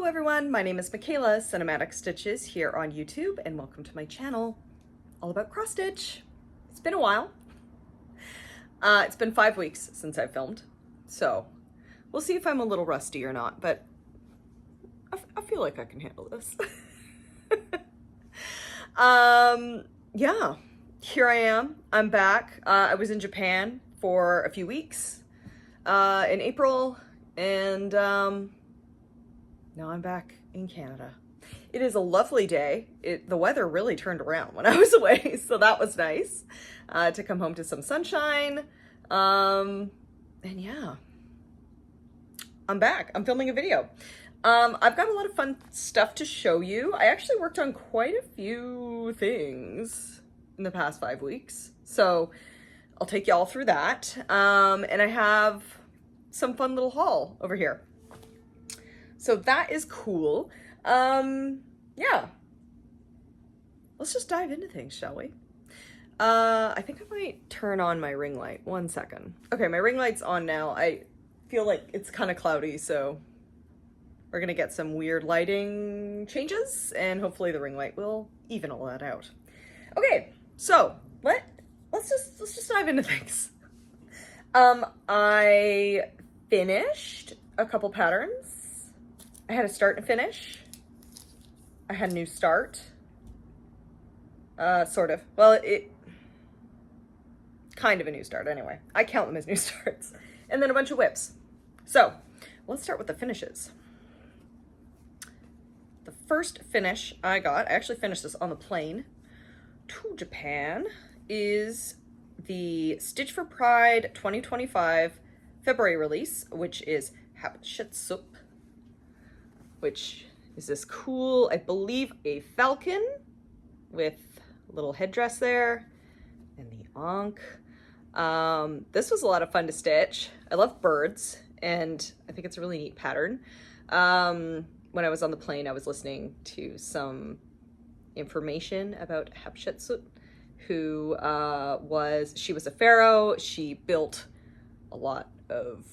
Hello everyone, my name is Michaela, Cinematic Stitches here on YouTube, and welcome to my channel all about cross stitch. It's been a while. It's been 5 weeks since I filmed, so we'll see if I'm a little rusty or not, but I feel like I can handle this. Yeah, here I am. I'm back. I was in Japan for a few weeks in April, and now I'm back in Canada. It is a lovely day. The weather really turned around when I was away, so that was nice to come home to some sunshine. And yeah, I'm back. I'm filming a video. I've got a lot of fun stuff to show you. I actually worked on quite a few things in the past 5 weeks, so I'll take you all through that. And I have some fun little haul over here. So that is cool. Yeah. Let's just dive into things, shall we? I think I might turn on my ring light. 1 second. Okay, my ring light's on now. I feel like it's kind of cloudy, so we're gonna get some weird lighting changes, and hopefully the ring light will even all that out. Okay, so let's just dive into things. I finished a couple patterns. I had a start and finish. I had a new start. Sort of. Well, kind of a new start anyway. I count them as new starts. And then a bunch of whips. So, let's start with the finishes. The first finish I actually finished this on the plane to Japan, is the Stitch for Pride 2025 February release, which is Hatshepsut, which is this cool, I believe, a falcon with a little headdress there and the ankh. This was a lot of fun to stitch. I love birds, and I think it's a really neat pattern. When I was on the plane, I was listening to some information about Hatshepsut, who she was a pharaoh. She built a lot of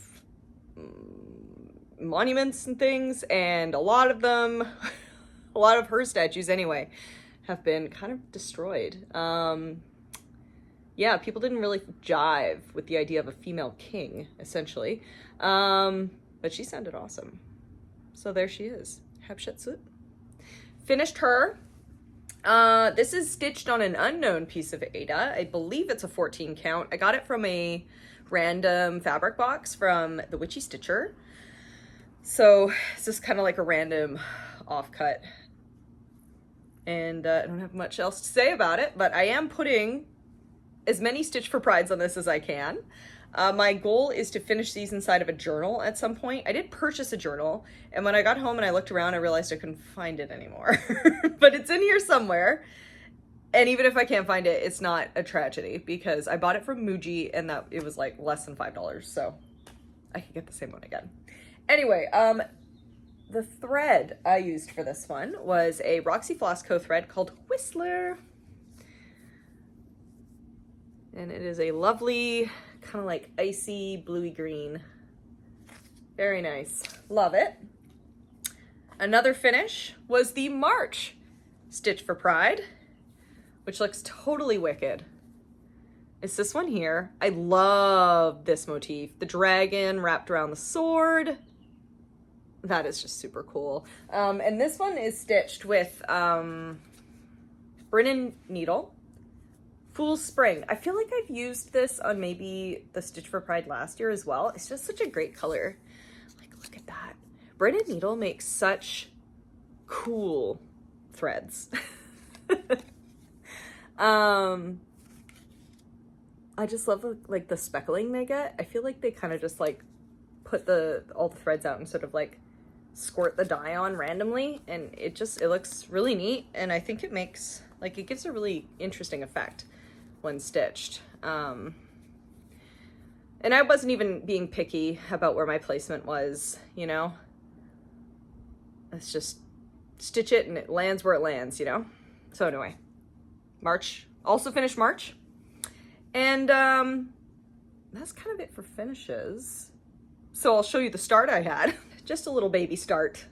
monuments and things, and a lot of her statues anyway have been kind of destroyed. Yeah, people didn't really jive with the idea of a female king, essentially, but she sounded awesome. So there she is, Hatshepsut. Finished her. This is stitched on an unknown piece of Aida. I believe it's a 14 count. I got it from a random fabric box from the Witchy Stitcher. So it's just kind of like a random offcut. And I don't have much else to say about it, but I am putting as many Stitch for Prides on this as I can. My goal is to finish these inside of a journal at some point. I did purchase a journal, and when I got home and I looked around, I realized I couldn't find it anymore. But it's in here somewhere. And even if I can't find it, it's not a tragedy, because I bought it from Muji, and it was like less than $5, so I could get the same one again. Anyway, the thread I used for this one was a Roxy Floss Co. thread called Whistler. And it is a lovely, kind of like icy, bluey green. Very nice. Love it. Another finish was the March Stitch for Pride, which looks totally wicked. It's this one here. I love this motif. The dragon wrapped around the sword. That is just super cool. And this one is stitched with Brennan needle, Fool's Spring. I feel like I've used this on maybe the Stitch for Pride last year as well. It's just such a great color. Like, look at that. Brennan needle makes such cool threads. I just love like the speckling they get. I feel like they kind of just like put all the threads out and sort of like squirt the dye on randomly, and it looks really neat, and I think it makes it gives a really interesting effect when stitched. And I wasn't even being picky about where my placement was, you know. Let's just stitch it and it lands where it lands, you know. So anyway, March, also finished March, and that's kind of it for finishes. So I'll show you the start I had. Just a little baby start.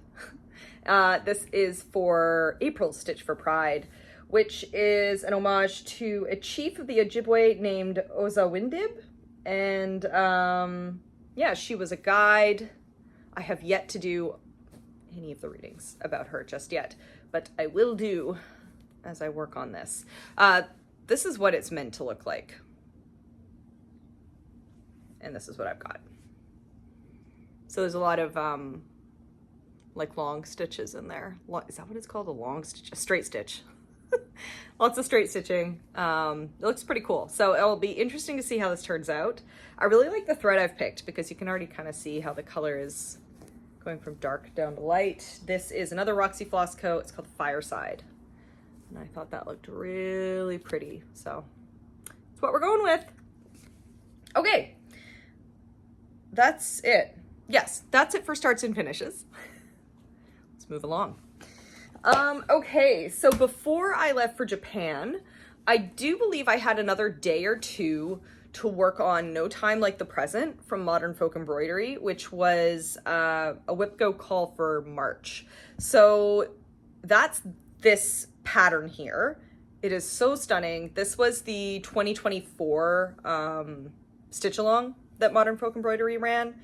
This is for April's Stitch for Pride, which is an homage to a chief of the Ojibwe named Ozaawindib. And yeah, she was a guide. I have yet to do any of the readings about her just yet, but I will do as I work on this. This is what it's meant to look like. And this is what I've got. So there's a lot of like long stitches in there. Is that what it's called? A long stitch? A straight stitch. Lots of straight stitching. It looks pretty cool. So it'll be interesting to see how this turns out. I really like the thread I've picked because you can already kind of see how the color is going from dark down to light. This is another Roxy Floss coat. It's called Fireside. And I thought that looked really pretty. So that's what we're going with. Okay. That's it. Yes, that's it for starts and finishes. Let's move along. Okay, so before I left for Japan, I do believe I had another day or two to work on No Time Like the Present from Modern Folk Embroidery, which was a whip-go call for March. So that's this pattern here. It is so stunning. This was the 2024 stitch along that Modern Folk Embroidery ran.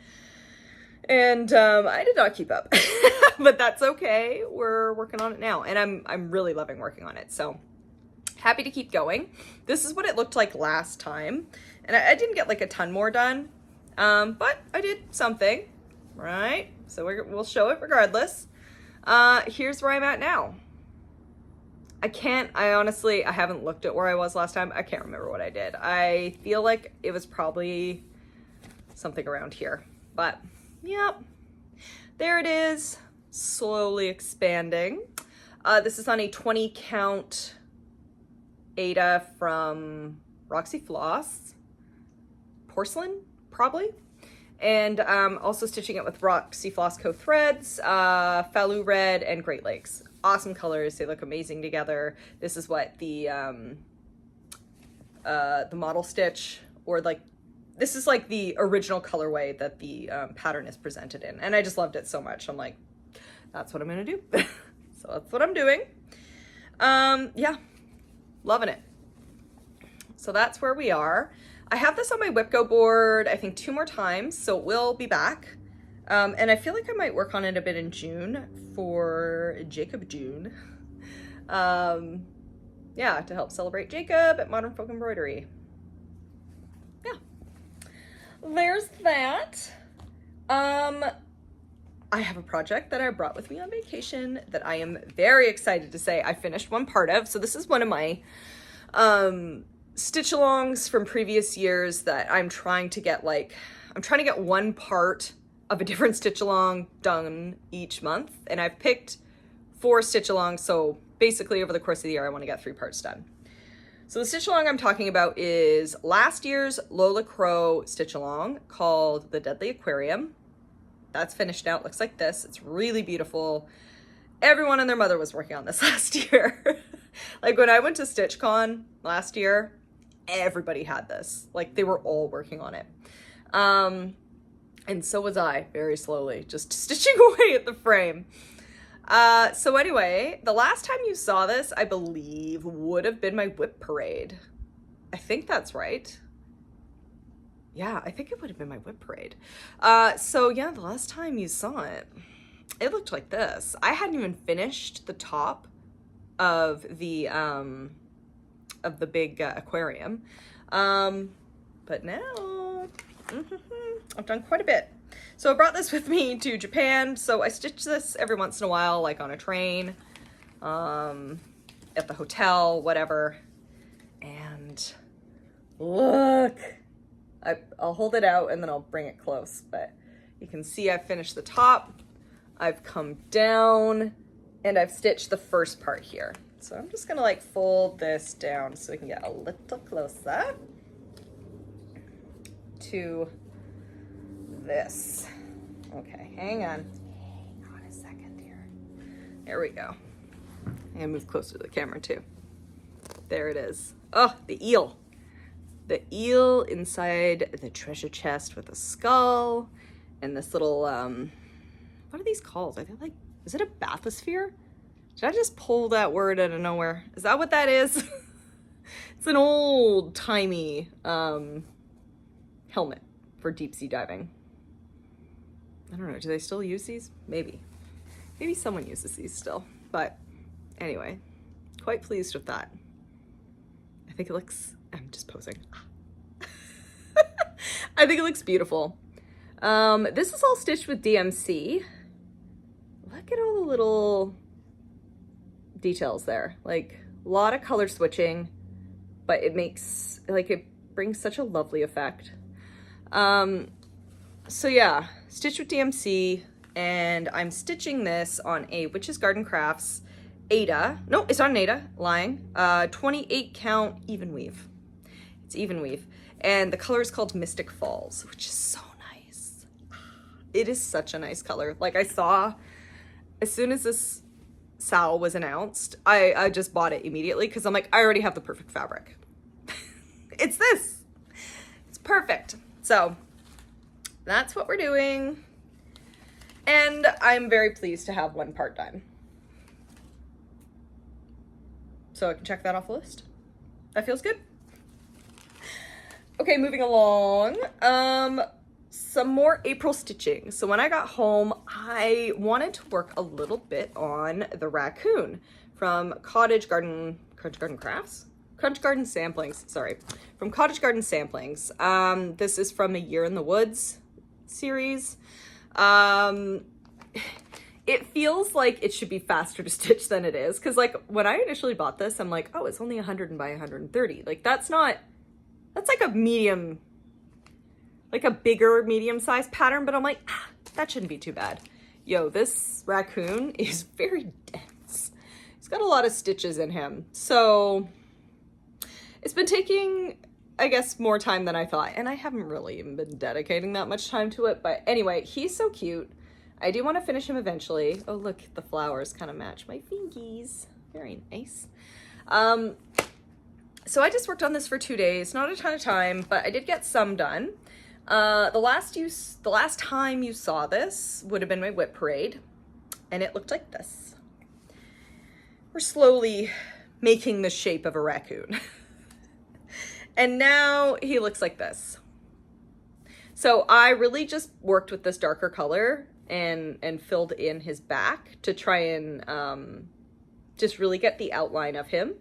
And I did not keep up, but that's okay. We're working on it now, and I'm really loving working on it. So happy to keep going. This is what it looked like last time, and I didn't get like a ton more done, but I did something, right? So we'll show it regardless. Here's where I'm at now. I honestly haven't looked at where I was last time. I can't remember what I did. I feel like it was probably something around here, but yep, there it is, slowly expanding. This is on a 20 count Ada from Roxy Floss, porcelain probably, and also stitching it with Roxy Floss Co threads, Falou Red and Great Lakes. Awesome colors, they look amazing together. This is what the model stitch, or like, this is like the original colorway that the pattern is presented in. And I just loved it so much. I'm like, that's what I'm gonna do. So that's what I'm doing. Yeah, loving it. So that's where we are. I have this on my whip go board, I think 2 more times, so it will be back. And I feel like I might work on it a bit in June for Jacob June. Yeah, to help celebrate Jacob at Modern Folk Embroidery. There's that. I have a project that I brought with me on vacation that I am very excited to say I finished one part of. So this is one of my stitch alongs from previous years that I'm trying to get one part of a different stitch along done each month. And I've picked 4 stitch alongs. So basically over the course of the year, I want to get 3 parts done. So the stitch along I'm talking about is last year's Lola Crow stitch along called The Deadly Aquarium. That's finished now. It looks like this. It's really beautiful. Everyone and their mother was working on this last year. Like when I went to StitchCon last year, everybody had this. Like they were all working on it. And so was I, very slowly, just stitching away at the frame. So anyway, the last time you saw this, I believe, would have been my whip parade. I think that's right. Yeah, I think it would have been my whip parade. So yeah, the last time you saw it, it looked like this. I hadn't even finished the top of the big aquarium. But now, I've done quite a bit. So I brought this with me to Japan. So I stitch this every once in a while, like on a train, at the hotel, whatever. And look, I'll hold it out and then I'll bring it close. But you can see I've finished the top. I've come down and I've stitched the first part here. So I'm just gonna like fold this down so we can get a little closer to this. Okay, hang on a second here. There we go. I'm gonna move closer to the camera too. There it is. Oh, the eel. The eel inside the treasure chest with a skull and this little, what are these called? Are they like Is it a bathysphere? Did I just pull that word out of nowhere? Is that what that is? It's an old-timey helmet for deep sea diving. I don't know, do they still use these? Maybe. Maybe someone uses these still. But anyway, quite pleased with that. I think it looks, I'm just posing. I think it looks beautiful. This is all stitched with DMC. Look at all the little details there. Like, a lot of color switching, but it makes, like, it brings such a lovely effect. So yeah, stitched with DMC, and I'm stitching this on a Witch's Garden Crafts Aida. No, it's not an Aida, lying. 28 count even weave. It's even weave. And the color is called Mystic Falls, which is so nice. It is such a nice color. Like, I saw, as soon as this SAL was announced, I just bought it immediately because I'm like, I already have the perfect fabric. It's this. It's perfect. So that's what we're doing. And I'm very pleased to have one part done. So I can check that off the list. That feels good. Okay, moving along. Some more April stitching. So when I got home, I wanted to work a little bit on the Raccoon from Cottage Garden Crafts? Cottage Garden Samplings, sorry. From Cottage Garden Samplings. This is from a Year in the Woods series. It feels like it should be faster to stitch than it is. Cause like when I initially bought this, I'm like, oh, it's only 100 by 130. Like that's like a medium, like a bigger medium sized pattern, but I'm like, that shouldn't be too bad. Yo, this Raccoon is very dense. He's got a lot of stitches in him. So it's been taking, I guess, more time than I thought. And I haven't really even been dedicating that much time to it. But anyway, he's so cute. I do want to finish him eventually. Oh, look, the flowers kind of match my fingies. Very nice. So I just worked on this for 2 days, not a ton of time, but I did get some done. The last time you saw this would have been my whip parade, and it looked like this. We're slowly making the shape of a raccoon. And now he looks like this. So I really just worked with this darker color and filled in his back to try and just really get the outline of him.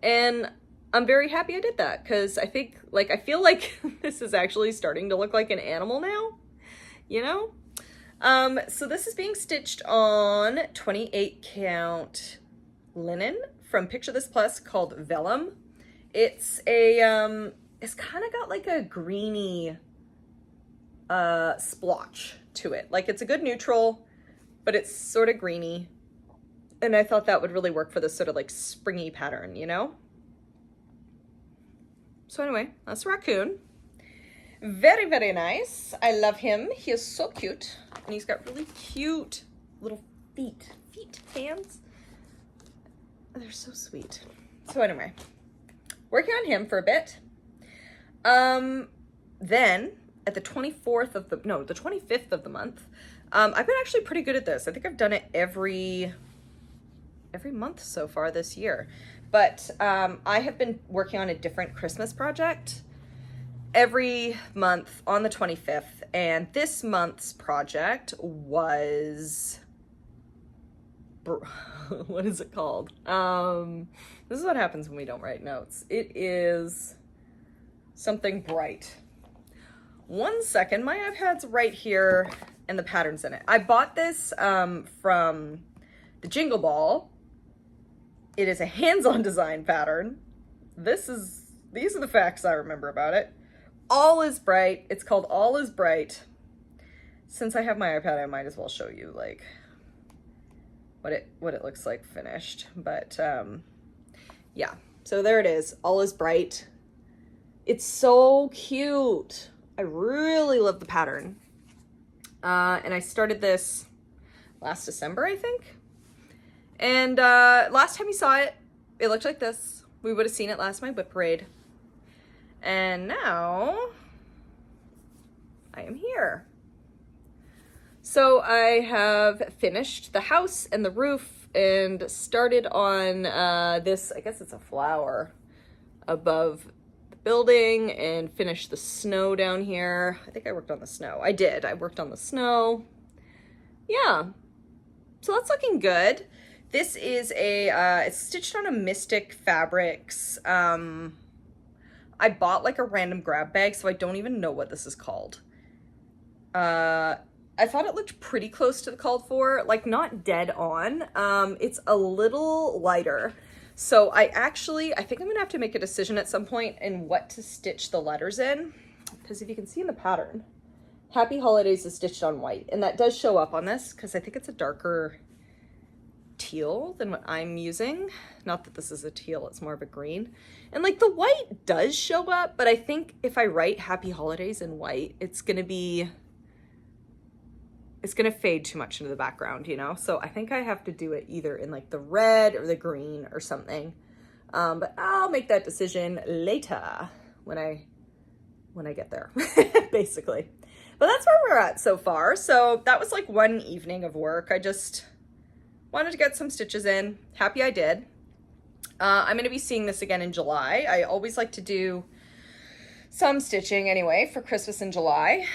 And I'm very happy I did that because I feel like this is actually starting to look like an animal now, you know? So this is being stitched on 28 count linen from Picture This Plus called Vellum. It's a, it's kind of got like a greeny splotch to it. Like it's a good neutral, but it's sort of greeny. And I thought that would really work for this sort of like springy pattern, you know? So anyway, that's Raccoon. Very, very nice. I love him. He is so cute. And he's got really cute little hands. They're so sweet. So anyway, working on him for a bit. Then at the 25th of the month, I've been actually pretty good at this. I think I've done it every month so far this year. But I have been working on a different Christmas project every month on the 25th. And this month's project was, what is it called? This is what happens when we don't write notes. It is something bright. 1 second, my iPad's right here and the pattern's in it. I bought this from the Jingle Ball. It is a hands-on design pattern. These are the facts I remember about it. All is bright. It's called All is Bright. Since I have my iPad, I might as well show you like what it looks like finished. But yeah, so there it is. All is Bright. It's so cute. I really love the pattern. And I started this last December, I think. And last time you saw it, it looked like this. We would have seen it last my whip parade. And now I am here. So I have finished the house and the roof and started on this, I guess it's a flower, above the building, and finished the snow down here. I think I worked on the snow. I did. I worked on the snow. Yeah. So that's looking good. This is it's stitched on a Mystic Fabrics. I bought like a random grab bag, so I don't even know what this is called. I thought it looked pretty close to the called for, like not dead on. It's a little lighter. So I think I'm gonna have to make a decision at some point in what to stitch the letters in. Because if you can see in the pattern, Happy Holidays is stitched on white, and that does show up on this because I think it's a darker teal than what I'm using. Not that this is a teal, it's more of a green. And like the white does show up, but I think if I write Happy Holidays in white, it's gonna fade too much into the background, you know? So I think I have to do it either in like the red or the green or something. But I'll make that decision later when I get there, basically. But that's where we're at so far. So that was like one evening of work. I just wanted to get some stitches in. Happy I did. I'm gonna be seeing this again in July. I always like to do some stitching anyway for Christmas in July.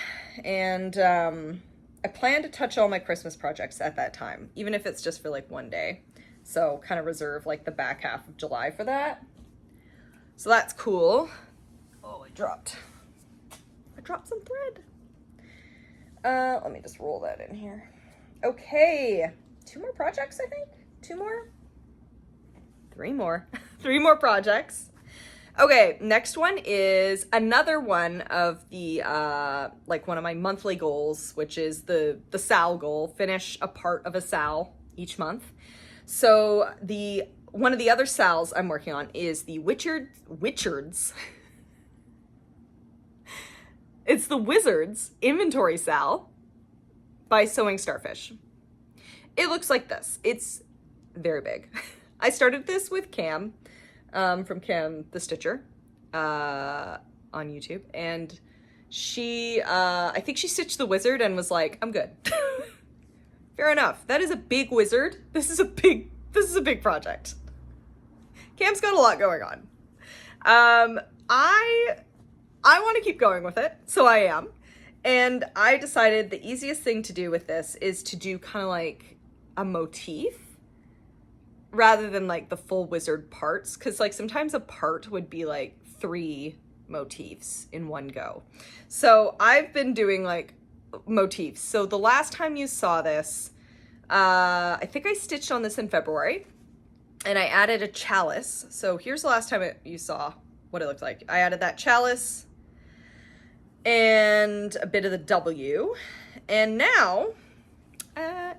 And I plan to touch all my Christmas projects at that time, even if it's just for like one day. So kind of reserve like the back half of July for that. So that's cool. Oh, I dropped some thread. Let me just roll that in here. Okay, 2 more projects, I think. 2 more? 3 more. 3 more projects. Okay, next one is another one of the, like one of my monthly goals, which is the SAL goal, finish a part of a SAL each month. So one of the other SALs I'm working on is the Witchards. It's the Wizards Inventory SAL by Sewing Starfish. It looks like this. It's very big. I started this with Cam. From Cam the Stitcher on YouTube, and she I think she stitched the wizard and was like, I'm good. Fair enough. That is a big wizard. This is a big project. Cam's got a lot going on. I want to keep going with it, so I am. And I decided the easiest thing to do with this is to do kind of like a motif rather than like the full wizard parts, because like sometimes a part would be like 3 motifs in one go. So I've been doing like motifs. So the last time you saw this, I think I stitched on this in February, and I added a chalice. So here's the last time you saw what it looked like. I added that chalice and a bit of the W, and now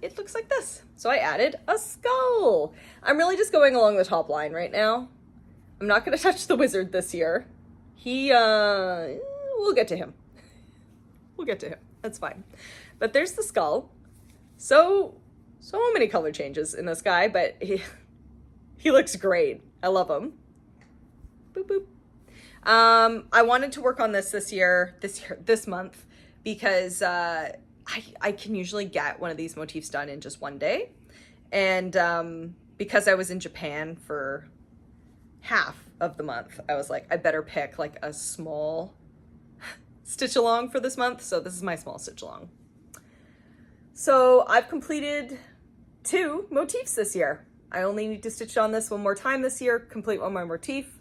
it looks like this. So I added a skull. I'm really just going along the top line right now. I'm not going to touch the wizard this year. We'll get to him. We'll get to him. That's fine. But there's the skull. So many color changes in this guy, but he looks great. I love him. Boop, boop. I wanted to work on this month, because I can usually get one of these motifs done in just one day. And because I was in Japan for half of the month, I was like, I better pick like a small stitch along for this month. So this is my small stitch along. So I've completed 2 motifs this year. I only need to stitch on this one more time this year, complete one more motif,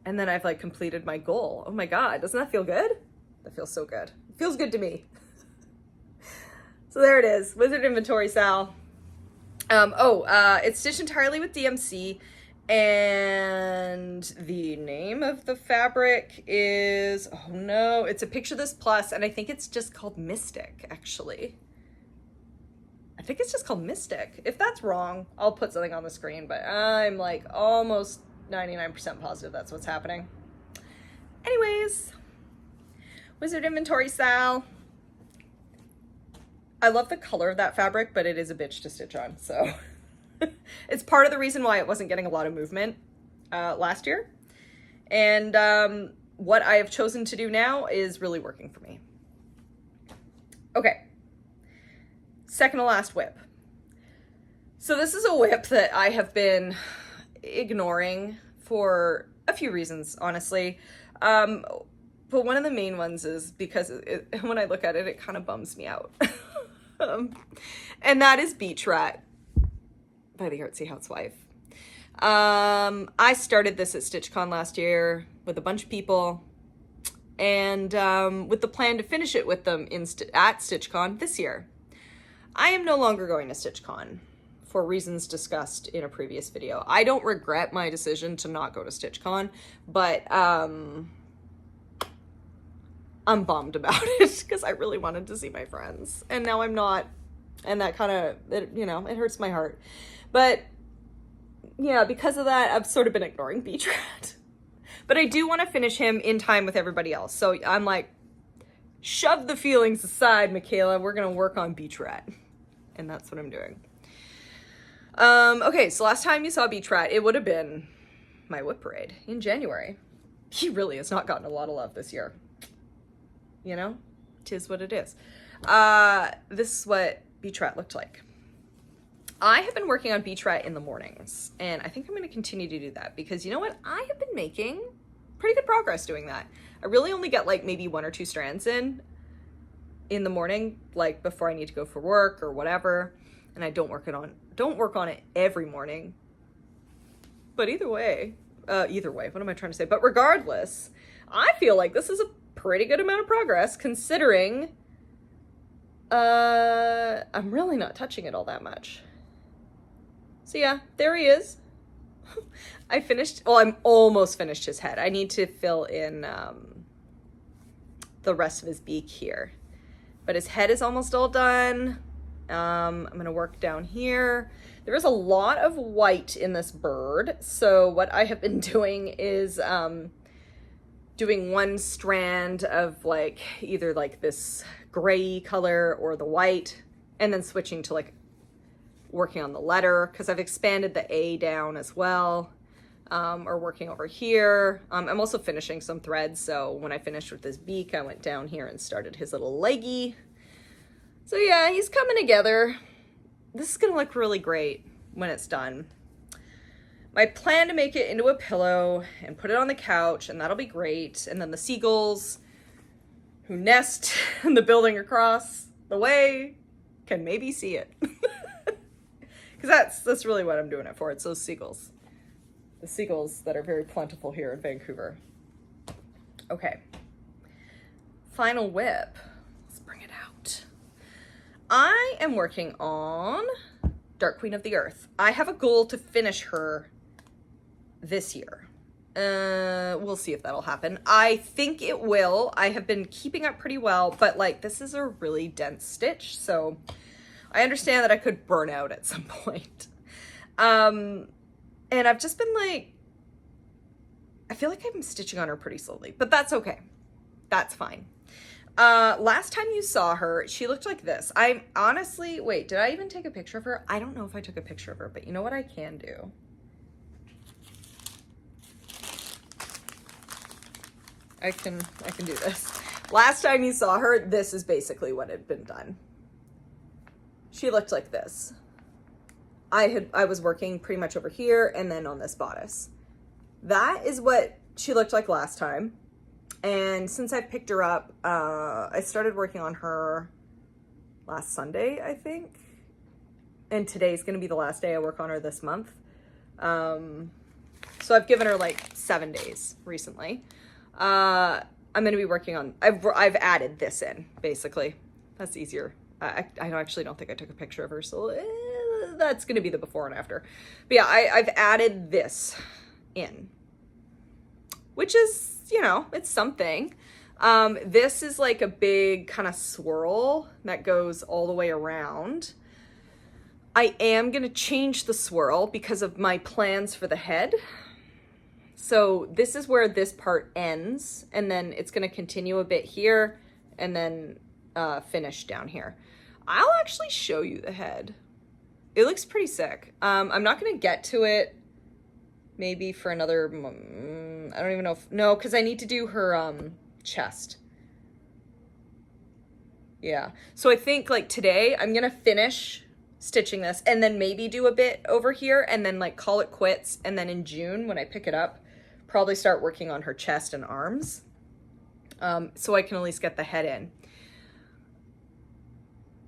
and then I've like completed my goal. Oh my God, doesn't that feel good? That feels so good. It feels good to me. So there it is, Wizard Inventory SAL. It's stitched entirely with DMC, and the name of the fabric is, oh no, it's a Picture This Plus, and I think it's just called Mystic, actually. I think it's just called Mystic. If that's wrong, I'll put something on the screen, but I'm like almost 99% positive that's what's happening. Anyways, Wizard Inventory SAL. I love the color of that fabric, but it is a bitch to stitch on, so it's part of the reason why it wasn't getting a lot of movement last year. And what I have chosen to do now is really working for me. Okay. second to last whip. So this is a whip that I have been ignoring for a few reasons, honestly. But one of the main ones is because when I look at it, it kind of bums me out. And that is Beach Rat by the Artsy Housewife. I started this at StitchCon last year with a bunch of people, and with the plan to finish it with them at StitchCon this year. I am no longer going to StitchCon for reasons discussed in a previous video. I don't regret my decision to not go to StitchCon, but I'm bummed about it because I really wanted to see my friends, and now I'm not, and that kind of, you know, it hurts my heart. But yeah, because of that, I've sort of been ignoring Beach Rat. But I do want to finish him in time with everybody else. So I'm like, shove the feelings aside, Michaela. We're going to work on Beach Rat. And that's what I'm doing. Okay, so last time you saw Beach Rat, it would have been my whip parade in January. He really has not gotten a lot of love this year. You know? 'Tis what it is. This is what Beach Rat looked like. I have been working on Beach Rat in the mornings, and I think I'm going to continue to do that because you know what? I have been making pretty good progress doing that. I really only get like maybe 1 or 2 strands in the morning, like before I need to go for work or whatever, and I don't work on it every morning. But either way, what am I trying to say? But regardless, I feel like this is a pretty good amount of progress considering I'm really not touching it all that much. So yeah, there he is. I'm almost finished his head. I need to fill in the rest of his beak here. But his head is almost all done. I'm gonna work down here. There is a lot of white in this bird. So what I have been doing is doing one strand of like either like this gray color or the white, and then switching to like working on the letter because I've expanded the A down as well, or working over here. I'm also finishing some threads, so when I finished with this beak, I went down here and started his little leggy. So yeah, he's coming together. This is gonna look really great when it's done. My plan to make it into a pillow and put it on the couch, and that'll be great. And then the seagulls who nest in the building across the way can maybe see it. Because that's really what I'm doing it for. It's those seagulls. The seagulls that are very plentiful here in Vancouver. Okay. Final whip. Let's bring it out. I am working on Dark Queen of the Earth. I have a goal to finish her this year. We'll see if that'll happen. I think it will. I have been keeping up pretty well, but like this is a really dense stitch, so I understand that I could burn out at some point. And I've just been like, I feel like I'm stitching on her pretty slowly, but that's okay. That's fine. Last time you saw her, she looked like this. I'm honestly, wait, did I even take a picture of her? I don't know if I took a picture of her, but you know what I can do? I can do this. Last time you saw her, this is basically what had been done. She looked like this. I was working pretty much over here and then on this bodice. That is what she looked like last time. And since I picked her up, I started working on her last Sunday, I think. And today's gonna be the last day I work on her this month. So I've given her like 7 days recently. I'm gonna be working on, I've added this in, basically. That's easier. I actually don't think I took a picture of her, so that's gonna be the before and after. But yeah, I've added this in, which is, you know, it's something. This is like a big kind of swirl that goes all the way around. I am gonna change the swirl because of my plans for the head. So this is where this part ends, and then it's gonna continue a bit here and then finish down here. I'll actually show you the head. It looks pretty sick. I'm not gonna get to it maybe for another, I don't even know if, no, because I need to do her chest. Yeah. So I think like today I'm going to finish stitching this and then maybe do a bit over here and then like call it quits. And then in June when I pick it up, probably start working on her chest and arms. So I can at least get the head in.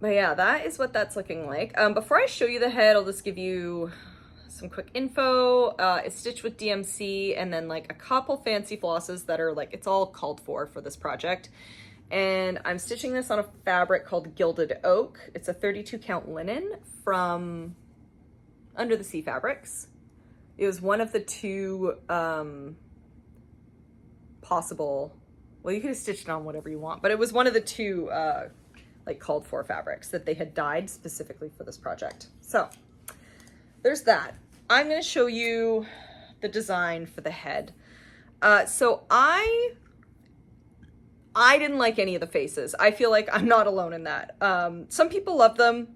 But yeah, that is what that's looking like. Before I show you the head, I'll just give you some quick info. It's stitched with DMC and then like a couple fancy flosses that are like, it's all called for this project. And I'm stitching this on a fabric called Gilded Oak. It's a 32 count linen from Under the Sea Fabrics. It was one of the two possible, well, you could have stitched it on whatever you want, but it was one of the two like called for fabrics that they had dyed specifically for this project. So there's that. I'm going to show you the design for the head. So I didn't like any of the faces. I feel like I'm not alone in that. Some people love them.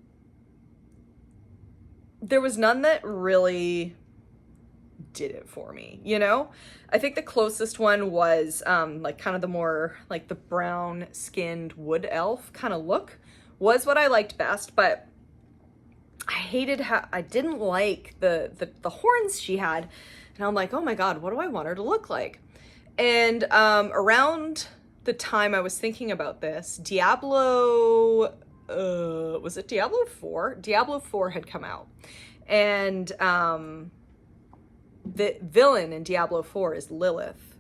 There was none that really did it for me, you know? I think the closest one was like kind of the more like the brown skinned wood elf kind of look was what I liked best, but I hated how I didn't like the horns she had. And I'm like, oh my God, what do I want her to look like? And around the time I was thinking about this, Diablo, was it Diablo 4? Diablo 4 had come out. And the villain in Diablo 4 is Lilith,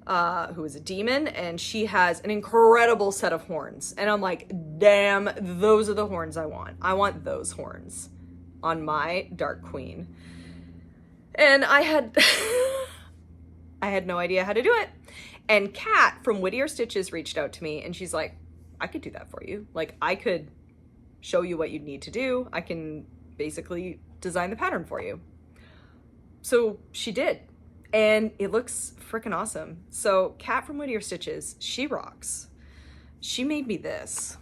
who is a demon, and she has an incredible set of horns. And I'm like, damn, those are the horns I want. I want those horns on my Dark Queen. And I had I had no idea how to do it. And Kat from Whittier Stitches reached out to me and she's like, I could do that for you. Like, I could show you what you'd need to do. I can basically design the pattern for you. So she did. And it looks freaking awesome. So Kat from Whittier Stitches, she rocks. She made me this.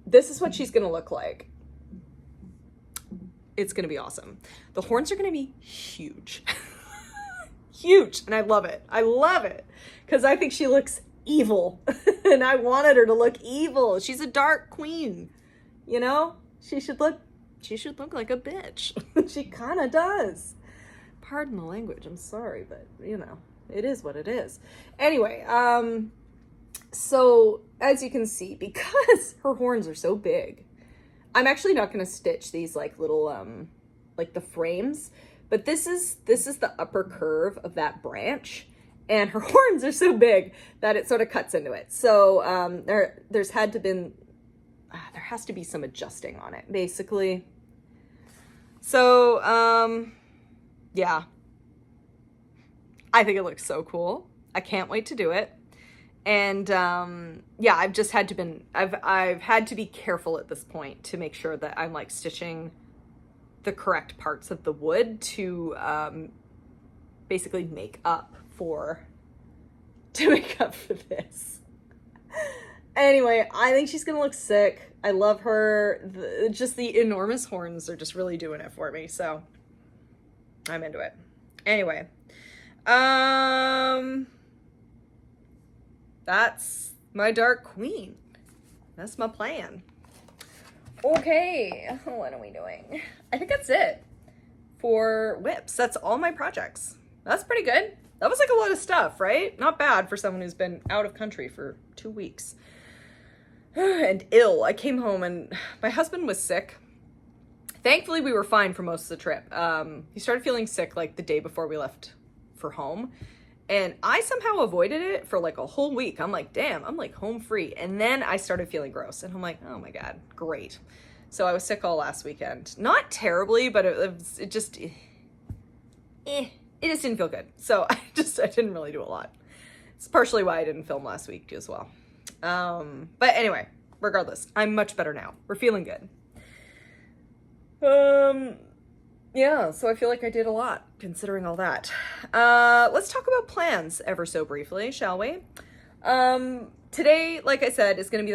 This is what she's gonna look like. It's gonna be awesome. The horns are gonna be huge. Huge, and I love it. I love it because I think she looks evil and I wanted her to look evil. She's a dark queen, you know? She should look like a bitch. She kind of does. Pardon the language. I'm sorry, but you know, it is what it is. Anyway, so as you can see, because her horns are so big, I'm actually not going to stitch these like little like the frames. But this is the upper curve of that branch, and her horns are so big that it sort of cuts into it. So there has to be some adjusting on it, basically. So yeah, I think it looks so cool. I can't wait to do it. And yeah, I've had to be careful at this point to make sure that I'm like stitching the correct parts of the wood to basically make up for this. Anyway, I think she's gonna look sick. I love her. Just the enormous horns are just really doing it for me, so I'm into it. Anyway, that's my Dark Queen. That's my plan. Okay, what are we doing? I think that's it for whips. That's all my projects. That's pretty good. That was like a lot of stuff, right? Not bad for someone who's been out of country for 2 weeks. And ill. I came home and my husband was sick. Thankfully, we were fine for most of the trip. He started feeling sick like the day before we left for home. And I somehow avoided it for like a whole week. I'm like, damn, I'm like home free. And then I started feeling gross. And I'm like, oh my God, great. So I was sick all last weekend. Not terribly, but it just didn't feel good. So I didn't really do a lot. It's partially why I didn't film last week as well. But anyway, regardless, I'm much better now. We're feeling good. Yeah, so I feel like I did a lot considering all that. Let's talk about plans ever so briefly, shall we? Today, like I said, is going to be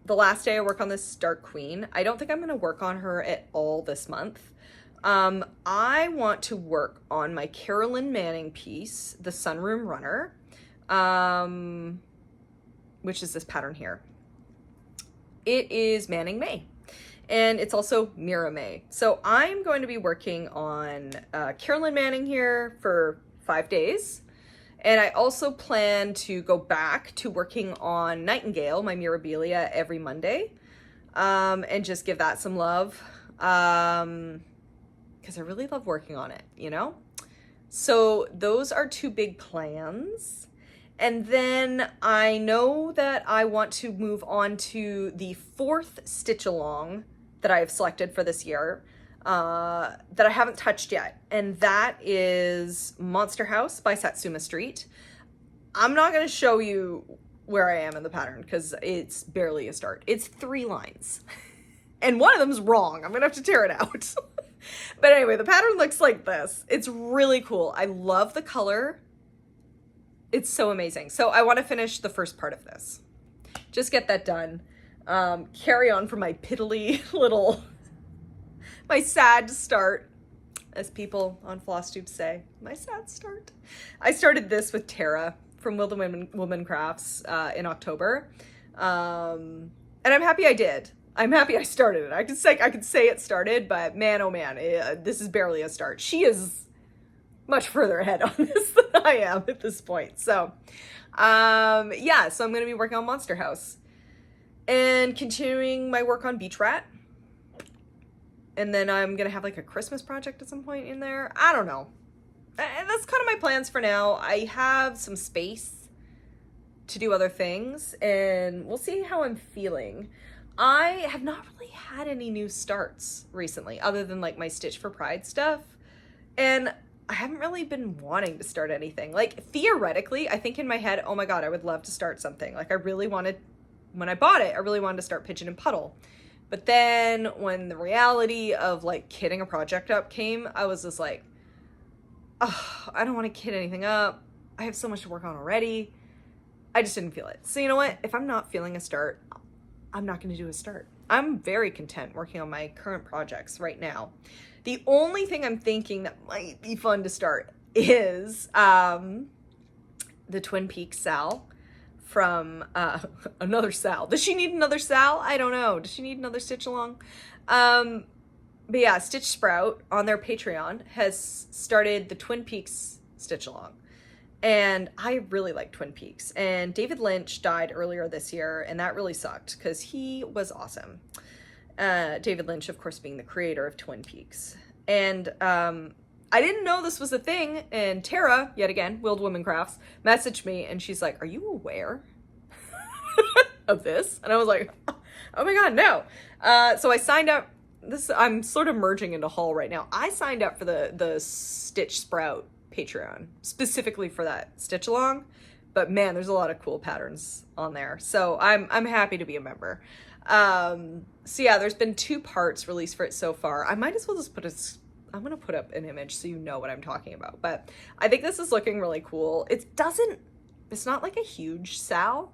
the last day I work on this Dark Queen. I don't think I'm going to work on her at all this month. I want to work on my Carolyn Manning piece, the Sunroom Runner. which is this pattern here. It is Manning May, and it's also Mira May. So I'm going to be working on Carolyn Manning here for 5 days. And I also plan to go back to working on Nightingale, my Mirabilia, every Monday, and just give that some love, because I really love working on it, you know? So those are 2 big plans. And then I know that I want to move on to the 4th stitch along that I have selected for this year, that I haven't touched yet. And that is Monster House by Satsuma Street. I'm not going to show you where I am in the pattern because it's barely a start. It's 3 lines and one of them's wrong. I'm going to have to tear it out. But anyway, the pattern looks like this. It's really cool. I love the color. It's so amazing. So I want to finish the first part of this. Just get that done. Carry on for my piddly little, my sad start, as people on Flosstube say, my sad start. I started this with Tara from Wilde Woman Crafts in October. And I'm happy I did. I'm happy I started it. I could say it started, but man, oh man, this is barely a start. She is much further ahead on this than I am at this point. So, yeah, so I'm going to be working on Monster House and continuing my work on Beach Rat. And then I'm going to have like a Christmas project at some point in there. I don't know. And that's kind of my plans for now. I have some space to do other things and we'll see how I'm feeling. I have not really had any new starts recently other than like my Stitch for Pride stuff. And I haven't really been wanting to start anything. Like theoretically, I think in my head, oh my God, I would love to start something. Like I really wanted, when I bought it, I really wanted to start Pigeon and Puddle. But then when the reality of like kitting a project up came, I was just like, oh, I don't want to kit anything up. I have so much to work on already. I just didn't feel it. So you know what? If I'm not feeling a start, I'm not going to do a start. I'm very content working on my current projects right now. The only thing I'm thinking that might be fun to start is the Twin Peaks Sal from another Sal. Does she need another Sal? I don't know. Does she need another stitch along? But yeah, Stitch Sprout on their Patreon has started the Twin Peaks stitch along. And I really like Twin Peaks. And David Lynch died earlier this year, and that really sucked because he was awesome. David Lynch, of course, being the creator of Twin Peaks. And I didn't know this was a thing. And Tara, yet again, Willed Woman Crafts, messaged me and she's like, are you aware of this? And I was like, oh my God, no. So I signed up. I'm sort of merging into haul right now. I signed up for the Stitch Sprout Patreon specifically for that stitch along, but man, there's a lot of cool patterns on there. So I'm happy to be a member. So yeah, there's been 2 parts released for it so far. I might as well just I'm going to put up an image so you know what I'm talking about, but I think this is looking really cool. It's not like a huge Sal.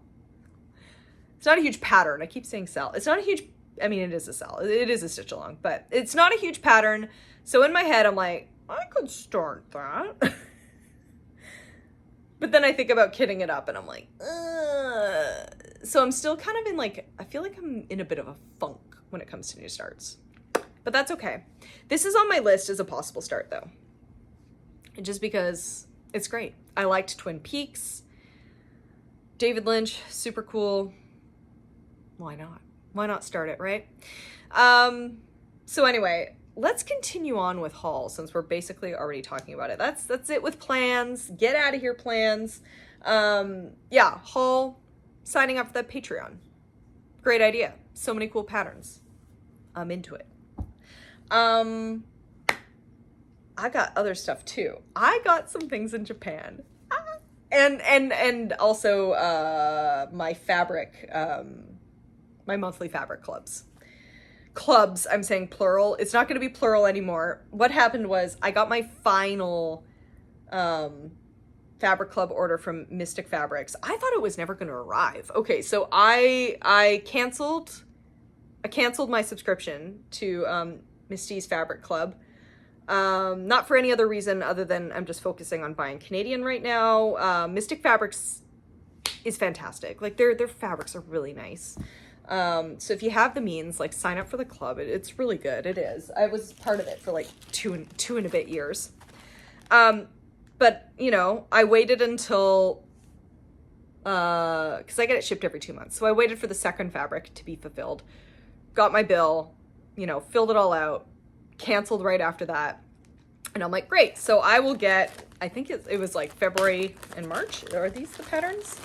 It's not a huge pattern. I keep saying Sal. It's not a huge, I mean, it is a Sal. It is a stitch along, but it's not a huge pattern. So in my head, I'm like, I could start that. But then I think about kitting it up and I'm like, so I'm still kind of in like, I feel like I'm in a bit of a funk when it comes to new starts. But that's okay. This is on my list as a possible start though. Just because it's great. I liked Twin Peaks. David Lynch, super cool. Why not? Why not start it, right? So anyway, let's continue on with haul since we're basically already talking about it. That's it with plans. Get out of here, plans. Yeah, haul, signing up for that Patreon. Great idea. So many cool patterns. I'm into it. I got other stuff too. I got some things in Japan. And also my fabric, my monthly fabric clubs. Clubs, I'm saying plural. It's not going to be plural anymore. What happened was I got my final fabric club order from Mystic Fabrics. I thought it was never going to arrive. Okay, so I canceled my subscription to Misty's Fabric Club. Not for any other reason other than I'm just focusing on buying Canadian right now. Mystic Fabrics is fantastic. Like their fabrics are really nice. So if you have the means, like sign up for the club. It's really good. It is. I was part of it for like two and a bit years. But you know, I waited until, cause I get it shipped every 2 months. So I waited for the second fabric to be fulfilled, got my bill, you know, filled it all out, canceled right after that. And I'm like, great. So I will get, I think it was like February and March. Are these the patterns?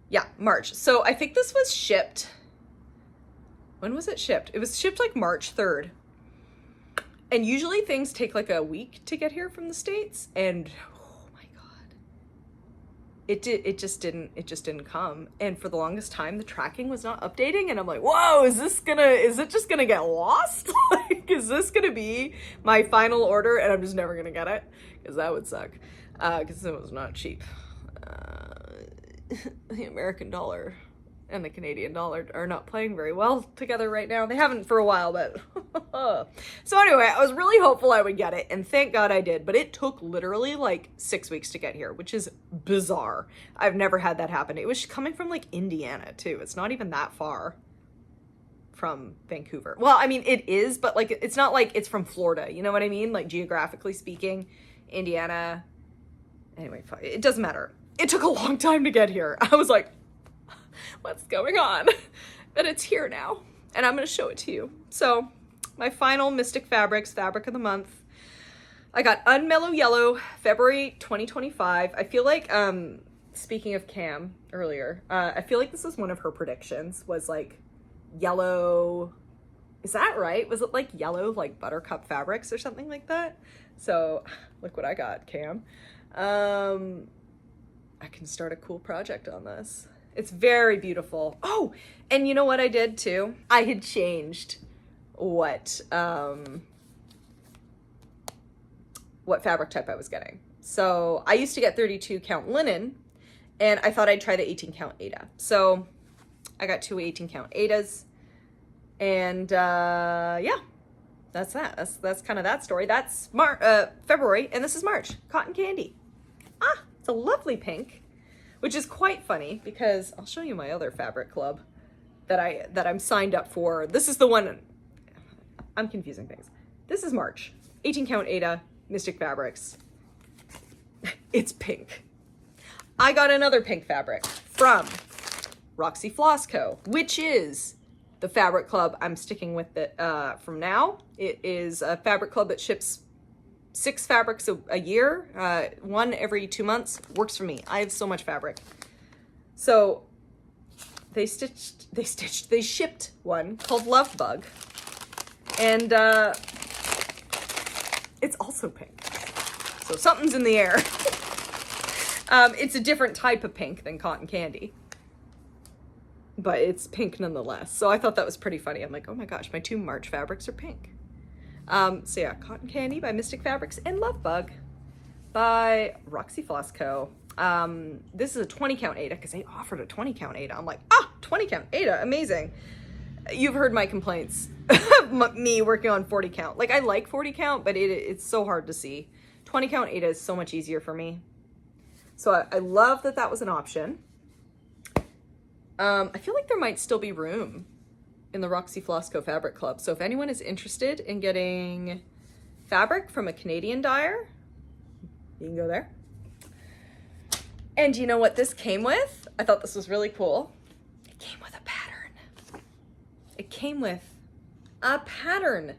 Yeah, March. So I think this was shipped. When was it shipped? It was shipped like March 3rd. And usually things take like a week to get here from the States. And oh my God, it just didn't come. And for the longest time, the tracking was not updating. And I'm like, whoa, is it just gonna get lost? Like, is this gonna be my final order? And I'm just never gonna get it, because that would suck. Because it was not cheap. The American dollar and the Canadian dollar are not playing very well together right now. They haven't for a while, but so anyway, I was really hopeful I would get it, and thank God I did, but it took literally like 6 weeks to get here, which is bizarre. I've never had that happen. It was coming from like Indiana too. It's not even that far from Vancouver. Well, I mean, it is, but like, it's not like it's from Florida. You know what I mean? Like geographically speaking, Indiana. Anyway, it doesn't matter. It took a long time to get here. I was like, what's going on? But it's here now, and I'm going to show it to you. So my final Mystic Fabrics fabric of the month, I got Unmellow Yellow, February 2025. I feel like, speaking of Cam earlier, I feel like this was one of her predictions, was like yellow. Is that right? Was it like yellow, like buttercup fabrics or something like that? So look what I got, Cam. I can start a cool project on this. It's very beautiful. Oh, and you know what I did too? I had changed what fabric type I was getting. So I used to get 32 count linen, and I thought I'd try the 18 count Aida. So I got 2 18 count Aidas, and yeah, that's that. That's kind of that story. That's February, and this is March. Cotton Candy. It's a lovely pink, which is quite funny because I'll show you my other fabric club that I'm signed up for. This is the one, I'm confusing things. This is March, 18 count Aida, Mystic Fabrics. It's pink. I got another pink fabric from Roxy Floss Co., which is the fabric club I'm sticking with it from now. It is a fabric club that ships 6 fabrics a year, 1 every 2 months. Works for me. I have so much fabric. So they shipped one called Love Bug, and it's also pink. So something's in the air. It's a different type of pink than Cotton Candy, but it's pink nonetheless. So I thought that was pretty funny. I'm like, oh my gosh, my 2 March fabrics are pink. So yeah, Cotton Candy by Mystic Fabrics and Love Bug by Roxy Floss Co. This is a 20 count Aida because they offered a 20 count Aida. I'm like, 20 count Aida, amazing. You've heard my complaints of me working on 40 count. Like, I like 40 count, but it's so hard to see. 20 count Aida is so much easier for me. So I love that was an option. I feel like there might still be room in the Roxy Floss Co. Fabric Club. So if anyone is interested in getting fabric from a Canadian dyer, you can go there. And you know what this came with? I thought this was really cool. It came with a pattern. It came with a pattern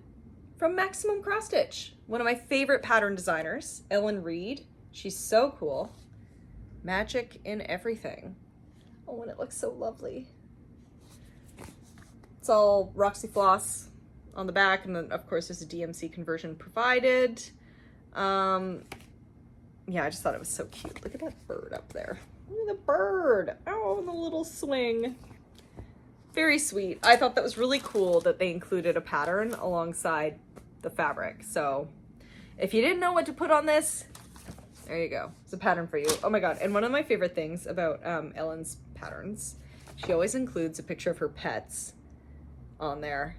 from Maximum Cross Stitch, one of my favorite pattern designers, Ellen Reed. She's so cool. Magic in everything. Oh, and it looks so lovely. It's all Roxy Floss on the back, and then of course there's a DMC conversion provided. Yeah, I just thought it was so cute. Look at that bird up there. Look at the bird. Oh, and the little swing. Very sweet. I thought that was really cool that they included a pattern alongside the fabric. So if you didn't know what to put on this, there you go. It's a pattern for you. Oh my God. And one of my favorite things about Ellen's patterns, she always includes a picture of her pets on there.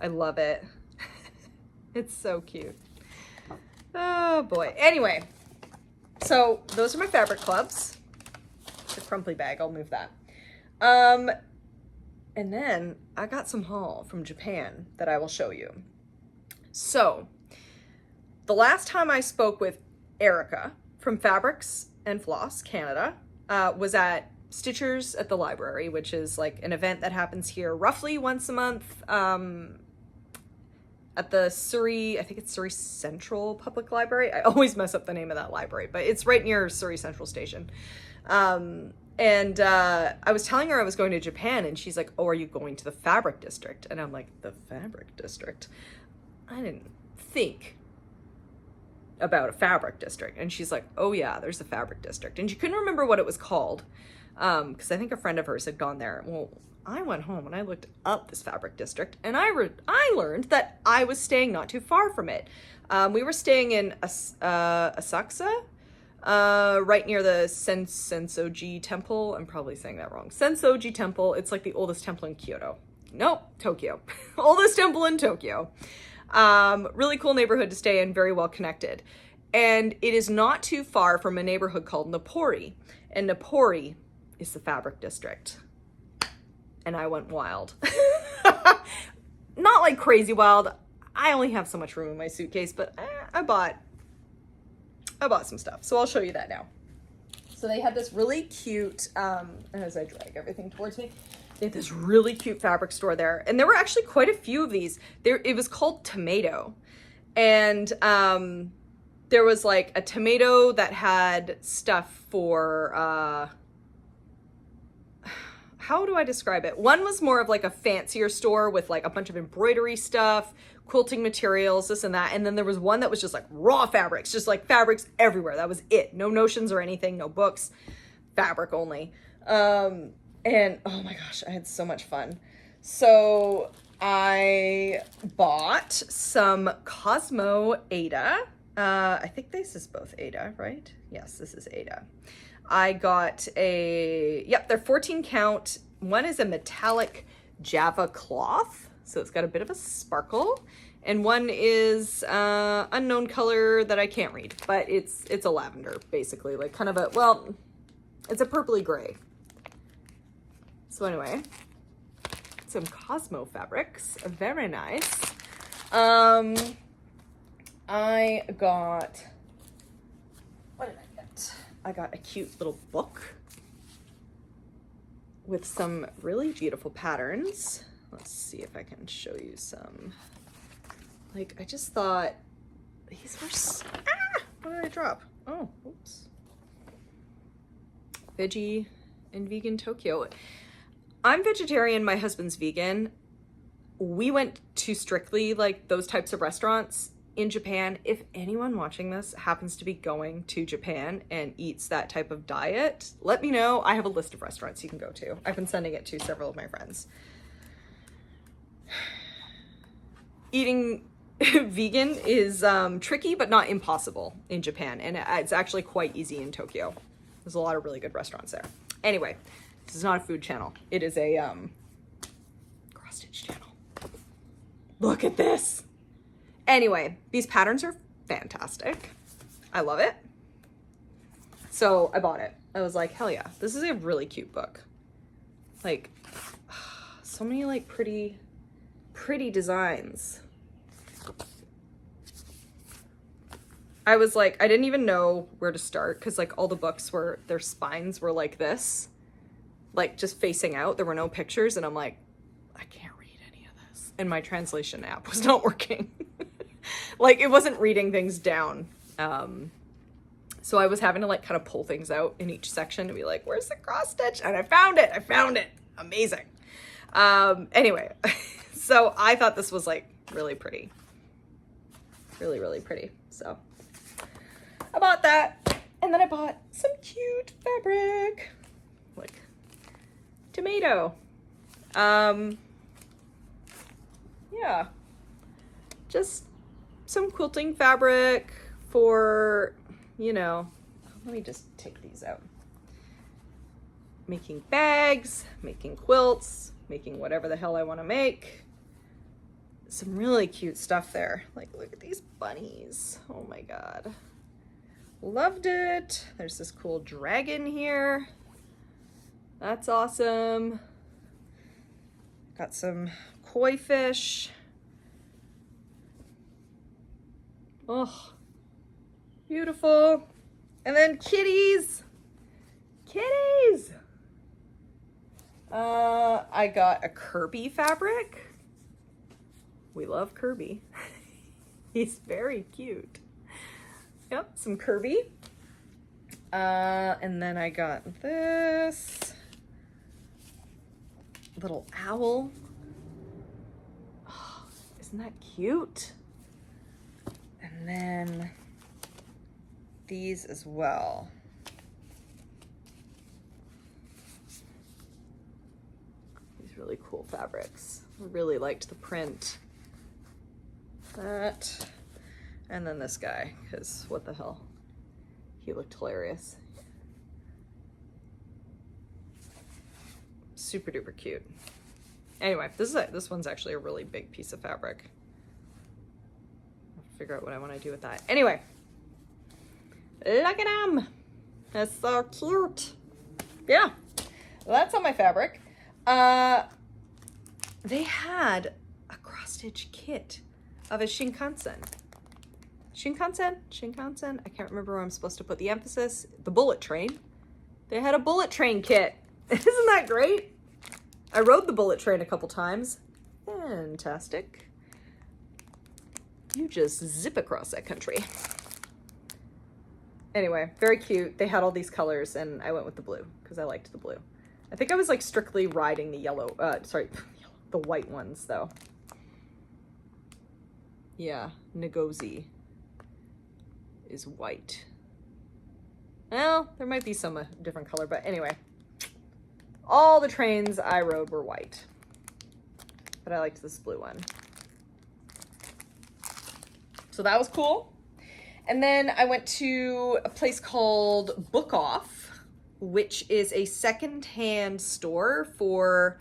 I love it. It's so cute. Oh boy. Anyway, So those are my fabric clubs. The crumply bag, I'll move that. And then I got some haul from Japan that I will show you. So the last time I spoke with Erica from Fabrics and Floss Canada was at Stitchers at the library, which is like an event that happens here roughly once a month at the Surrey, I think it's Surrey Central Public Library. I always mess up the name of that library, but it's right near Surrey Central Station. And I was telling her I was going to Japan, and she's like, oh, are you going to the Fabric District? And I'm like, the Fabric District? I didn't think about a Fabric District. And she's like, oh yeah, there's a Fabric District. And she couldn't remember what it was called, because I think a friend of hers had gone there. Well, I went home and I looked up this Fabric District, and I learned that I was staying not too far from it. We were staying in Asakusa, right near the Sensoji Temple. I'm probably saying that wrong. Sensoji Temple. It's like the oldest temple in Kyoto. Nope, Tokyo. Oldest temple in Tokyo. Really cool neighborhood to stay in, very well connected. And it is not too far from a neighborhood called Napori. And Napori is the Fabric District. And I went wild. Not like crazy wild. I only have so much room in my suitcase, but I bought some stuff. So I'll show you that now. So they had this really cute, as I drag everything towards me, they had this really cute fabric store there. And there were actually quite a few of these. It was called Tomato. And there was like a tomato that had stuff for, how do I describe it? One was more of like a fancier store with like a bunch of embroidery stuff, quilting materials, this and that. And then there was one that was just like raw fabrics, just like fabrics everywhere. That was it. No notions or anything, no books, fabric only. And oh my gosh, I had so much fun. So I bought some Cosmo Ada. I think this is both Ada, right? Yes, this is Ada. I got they're 14 count. One is a metallic Java cloth, so it's got a bit of a sparkle. And one is unknown color that I can't read, but it's a lavender, basically, like kind of a, well, it's a purpley gray. So anyway, some Cosmo Fabrics, very nice. I got, what did I get? I got a cute little book with some really beautiful patterns. Let's see if I can show you some. Like, I just thought these were, what did I drop? Oh, oops. Veggie and Vegan Tokyo. I'm vegetarian, my husband's vegan. We went to strictly like those types of restaurants in Japan. If anyone watching this happens to be going to Japan and eats that type of diet, let me know. I have a list of restaurants you can go to. I've been sending it to several of my friends. Eating vegan is tricky, but not impossible in Japan. And it's actually quite easy in Tokyo. There's a lot of really good restaurants there. Anyway, this is not a food channel. It is a cross-stitch channel. Look at this. Anyway, these patterns are fantastic. I love it. So I bought it. I was like, hell yeah, this is a really cute book. Like, so many like pretty designs. I was like, I didn't even know where to start because like all the books were, their spines were like this, like just facing out. There were no pictures and I'm like, I can't read any of this. And my translation app was not working. Like it wasn't reading things down. So I was having to like kind of pull things out in each section to be like, where's the cross stitch? And I found it. Amazing. Anyway, so I thought this was like really pretty. Really, really pretty. So I bought that. And then I bought some cute fabric. Like tomato. Yeah. Just some quilting fabric for, you know, let me just take these out. Making bags, making quilts, making whatever the hell I want to make. Some really cute stuff there. Like, look at these bunnies. Oh my God. Loved it. There's this cool dragon here. That's awesome. Got some koi fish. Oh, beautiful. And then kitties. Kitties. I got a Kirby fabric. We love Kirby. He's very cute. Yep, some Kirby. And then I got this little owl. Oh, isn't that cute? And then these as well. These really cool fabrics. I really liked the print. That. And then this guy, because what the hell? He looked hilarious. Super duper cute. Anyway, this one's actually a really big piece of fabric. I'll figure out what I want to do with that. Anyway, look at him. That's so cute. Yeah, well, that's all my fabric. They had a cross-stitch kit of a Shinkansen. Shinkansen? I can't remember where I'm supposed to put the emphasis. The bullet train. They had a bullet train kit. Isn't that great? I rode the bullet train a couple times. Fantastic. You just zip across that country. Anyway, very cute. They had all these colors and I went with the blue because I liked the blue. I think I was like strictly riding the yellow, the white ones though. Yeah, Ngozi is white. Well, there might be some different color, but anyway. All the trains I rode were white. But I liked this blue one. So that was cool. And then I went to a place called Book Off, which is a secondhand store for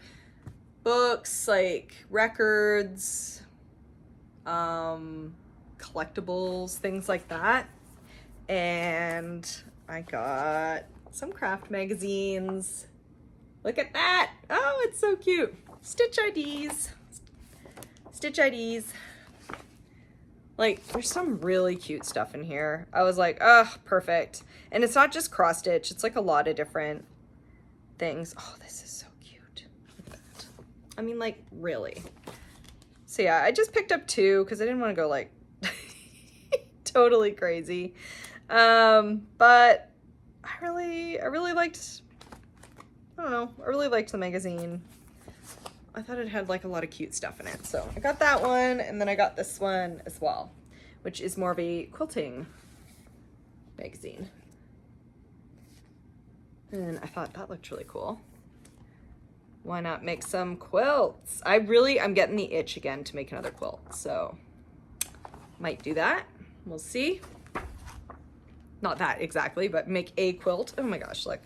books, like records, collectibles, things like that. And I got some craft magazines. Look at that. Oh, it's so cute. Stitch IDs. Stitch IDs. Like, there's some really cute stuff in here. I was like, oh, perfect. And it's not just cross stitch. It's like a lot of different things. Oh, this is so cute. Look at that. I mean, like, really. So yeah, I just picked up two because I didn't want to go like totally crazy. But I really liked, I don't know, I really liked the magazine. I thought it had like a lot of cute stuff in it. So I got that one and then I got this one as well, which is more of a quilting magazine. And I thought that looked really cool. Why not make some quilts? I'm getting the itch again to make another quilt. So might do that. We'll see. Not that exactly, but make a quilt. Oh my gosh, look.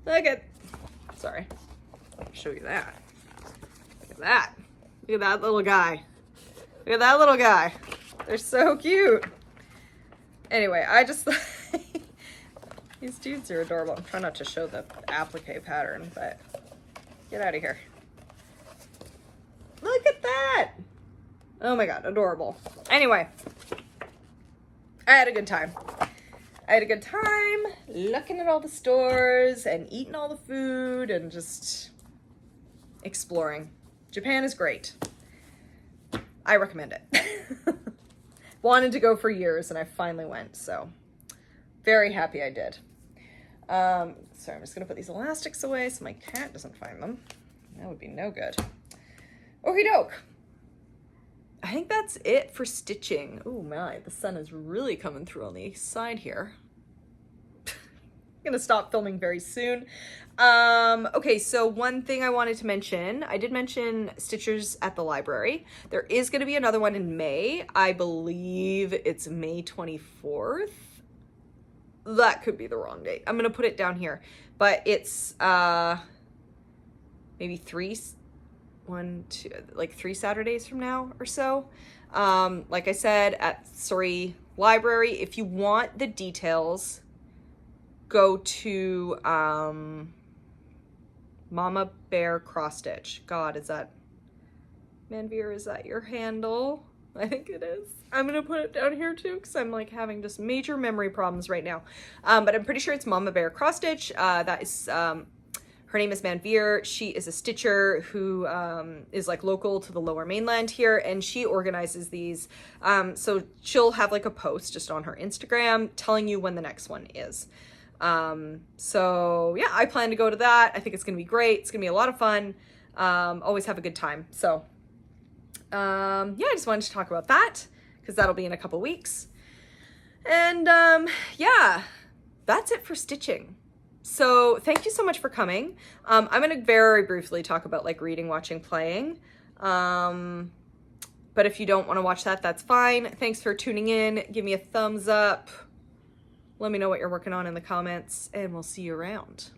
Look at, sorry. I'll show you that. Look at that. Look at that little guy. Look at that little guy. They're so cute. Anyway, I just, these dudes are adorable. I'm trying not to show the applique pattern, but get out of here. Look at that. Oh my God, adorable. Anyway, I had a good time. I had a good time looking at all the stores and eating all the food and just exploring. Japan is great. I recommend it. Wanted to go for years and I finally went, so very happy I did. Sorry, I'm just gonna put these elastics away so my cat doesn't find them. That would be no good. Okie doke. I think that's it for stitching. Oh my, the sun is really coming through on the side here. I'm gonna stop filming very soon. Okay, so one thing I wanted to mention, I did mention Stitchers at the library. There is gonna be another one in May. I believe it's May 24th. That could be the wrong date. I'm gonna put it down here, but it's maybe three Saturdays from now or so. Like I said, at Surrey library. If you want the details, go to Mama Bear Cross Stitch. God, is that Manveer? Is that your handle? I think it is. I'm gonna put it down here too because I'm like having just major memory problems right now. But I'm pretty sure it's Mama Bear Cross Stitch. That is her name is Manveer. She is a stitcher who is like local to the Lower Mainland here, and she organizes these. So she'll have like a post just on her Instagram telling you when the next one is. So yeah, I plan to go to that. I think it's gonna be great. It's gonna be a lot of fun. Always have a good time. So yeah, I just wanted to talk about that because that'll be in a couple weeks. And yeah, that's it for stitching. So thank you so much for coming. I'm going to very briefly talk about like reading, watching, playing. But if you don't want to watch that, that's fine. Thanks for tuning in. Give me a thumbs up. Let me know what you're working on in the comments, and we'll see you around.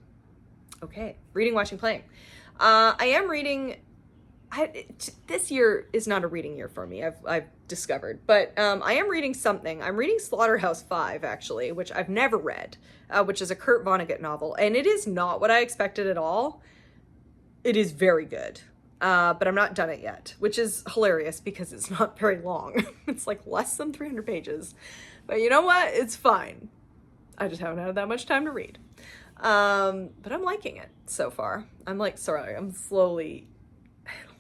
Okay, reading, watching, playing. I am reading. This year is not a reading year for me, I've discovered, but I am reading something. I'm reading Slaughterhouse-Five, actually, which I've never read, which is a Kurt Vonnegut novel, and it is not what I expected at all. It is very good, but I'm not done it yet, which is hilarious because it's not very long. It's like less than 300 pages, but you know what? It's fine. I just haven't had that much time to read, but I'm liking it so far. I'm like, sorry, I'm slowly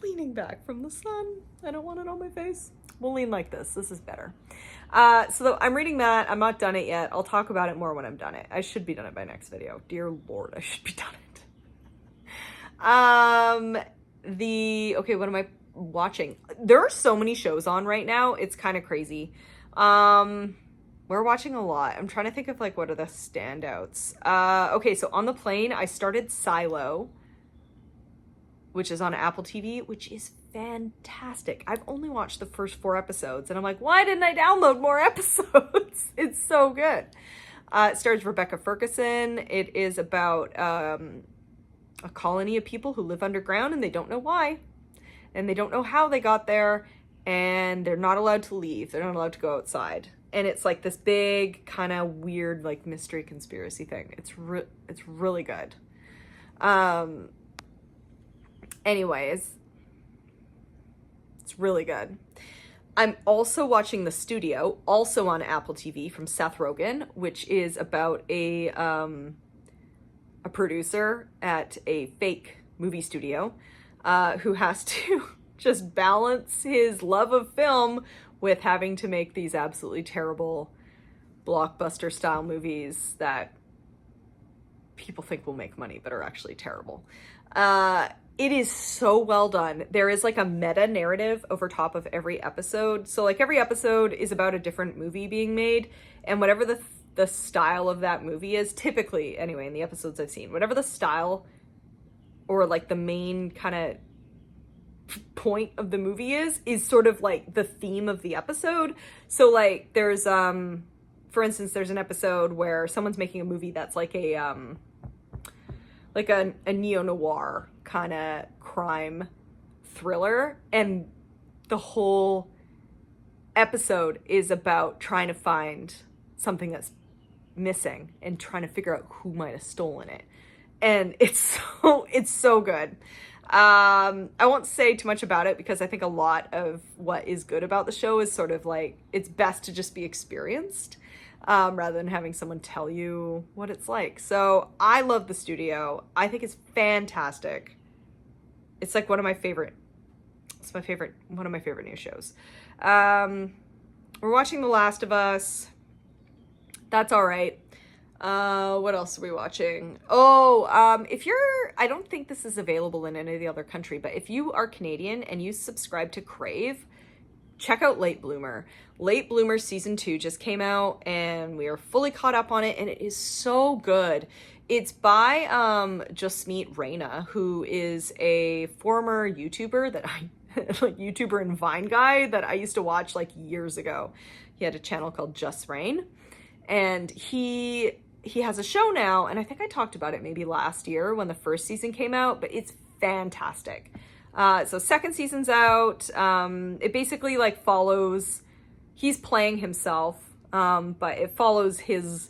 leaning back from the sun. I don't want it on my face. We'll lean like this. This is better. So I'm reading that. I'm not done it yet. I'll talk about it more when I'm done it. I should be done it by next video. Dear Lord, I should be done it. Okay, what am I watching? There are so many shows on right now. It's kind of crazy. We're watching a lot. I'm trying to think of like, what are the standouts? Okay, so on the plane, I started Silo, which is on Apple TV, which is fantastic. I've only watched the first 4 episodes, and I'm like, why didn't I download more episodes? It's so good. It stars Rebecca Ferguson. It is about a colony of people who live underground, and they don't know why, and they don't know how they got there, and they're not allowed to leave. They're not allowed to go outside. And it's like this big kind of weird like mystery conspiracy thing. It's really good. Anyways, it's really good. I'm also watching The Studio, also on Apple TV, from Seth Rogen, which is about a producer at a fake movie studio who has to just balance his love of film with having to make these absolutely terrible blockbuster style movies that people think will make money but are actually terrible. It is so well done. There is like a meta narrative over top of every episode. So like every episode is about a different movie being made, and whatever the style of that movie is, typically anyway, in the episodes I've seen, whatever the style or like the main kind of point of the movie is sort of like the theme of the episode. So like there's for instance, there's an episode where someone's making a movie that's like a neo-noir kind of crime thriller, and the whole episode is about trying to find something that's missing and trying to figure out who might have stolen it. And it's so good. I won't say too much about it because I think a lot of what is good about the show is sort of like, it's best to just be experienced rather than having someone tell you what it's like. So I love The Studio. I think it's fantastic. It's like one of my favorite new shows. We're watching The Last of Us. That's all right. What else are we watching? I don't think this is available in any of the other country, but if you are Canadian and you subscribe to Crave, check out Late Bloomer. Late Bloomer season 2 just came out, and we are fully caught up on it, and it is so good. It's by Jasmeet Raina, who is a former YouTuber that YouTuber and Vine guy that I used to watch like years ago. He had a channel called Just Rain, and he has a show now, and I think I talked about it maybe last year when the first season came out, but it's fantastic. So second season's out. It basically like follows, he's playing himself, but it follows his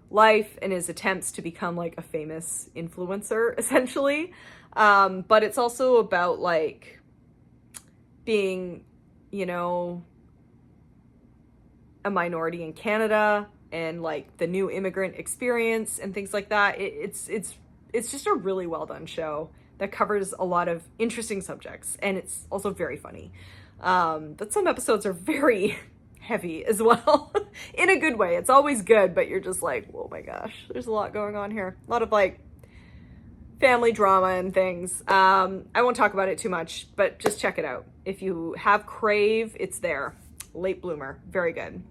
life and his attempts to become like a famous influencer, essentially. But it's also about like being, you know, a minority in Canada and like the new immigrant experience and things like that. It's just a really well done show that covers a lot of interesting subjects, and it's also very funny. But some episodes are very heavy as well, in a good way. It's always good, but you're just like, oh my gosh, there's a lot going on here. A lot of like family drama and things. I won't talk about it too much, but just check it out. If you have Crave, it's there. Late bloomer, very good.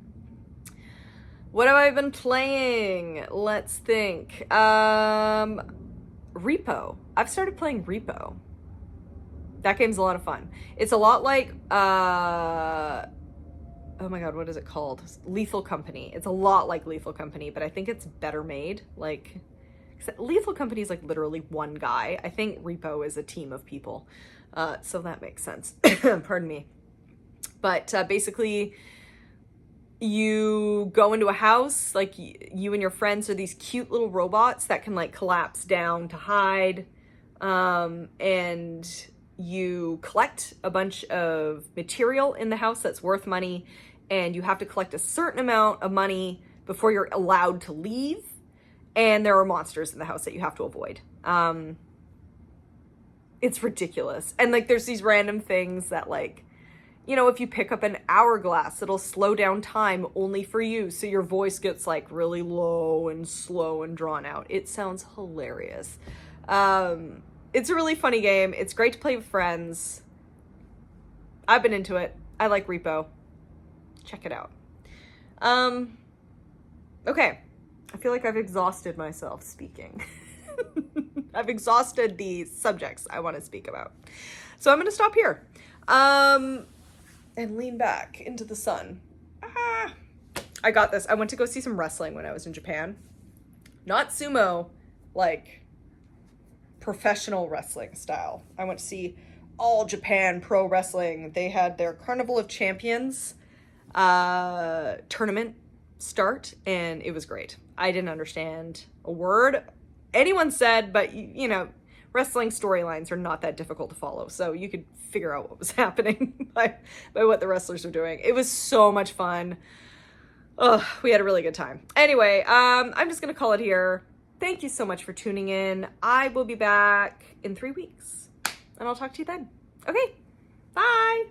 What have I been playing? Let's think. Repo. I've started playing Repo. That game's a lot of fun. It's a lot like, oh my god, what is it called? Lethal Company. It's a lot like Lethal Company, but I think it's better made. Like, Lethal Company is like literally one guy. I think Repo is a team of people. So that makes sense. Pardon me. But basically, you go into a house, like you and your friends are these cute little robots that can like collapse down to hide. And you collect a bunch of material in the house that's worth money, and you have to collect a certain amount of money before you're allowed to leave. And there are monsters in the house that you have to avoid. It's ridiculous. And like there's these random things that like, you know, if you pick up an hourglass, it'll slow down time only for you. So your voice gets like really low and slow and drawn out. It sounds hilarious. It's a really funny game. It's great to play with friends. I've been into it. I like Repo. Check it out. Okay. I feel like I've exhausted myself speaking. I've exhausted the subjects I want to speak about. So I'm going to stop here. And lean back into the sun. I got this. I went to go see some wrestling when I was in Japan. Not sumo, like professional wrestling style. I went to see All Japan Pro Wrestling. They had their Carnival of Champions tournament start, and it was great. I didn't understand a word anyone said, but you know, wrestling storylines are not that difficult to follow, so you could figure out what was happening by what the wrestlers were doing. It was so much fun. Ugh, we had a really good time. Anyway, I'm just gonna call it here. Thank you so much for tuning in. I will be back in 3 weeks, and I'll talk to you then. Okay, bye!